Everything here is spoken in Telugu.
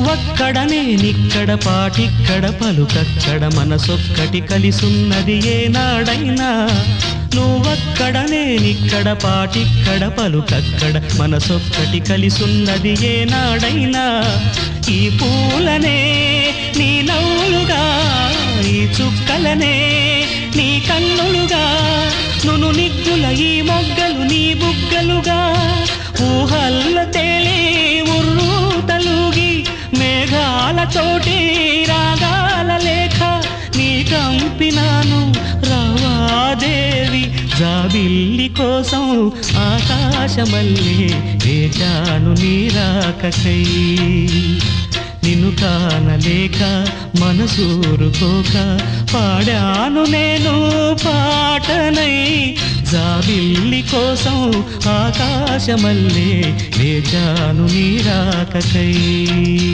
నువ్వక్కడ నేనిక్కడ పాటిక్కడ పలుకక్కడ మనసొక్కటి కలిసున్నది ఏనాడైనా నువ్వక్కడ నేనిక్కడ పాటిక్కడ పలుకక్కడ మనసొక్కటి కలిసున్నది ఏనాడైనా ఈ పూలనే నీ నవ్వులుగా ఈ చుక్కలనే నీ కన్నులుగా నును నిగ్గుల ఈ మొగ్గలు నీ బుగ్గలుగా ఊహల్ల తేలి ఉర్రు తలుగి మేఘాలతోటి రాగాల లేఖ నీ కంపినాను రావాదేవి జాబిల్లి కోసం ఆకాశమల్లే వేచాను నీ రాకకై నిన్ను కానలేక మనసూరుకోక పాడాను నేను పాటనై జాబిల్లి కోసం ఆకాశమల్లే వేచాను నీ రాకకై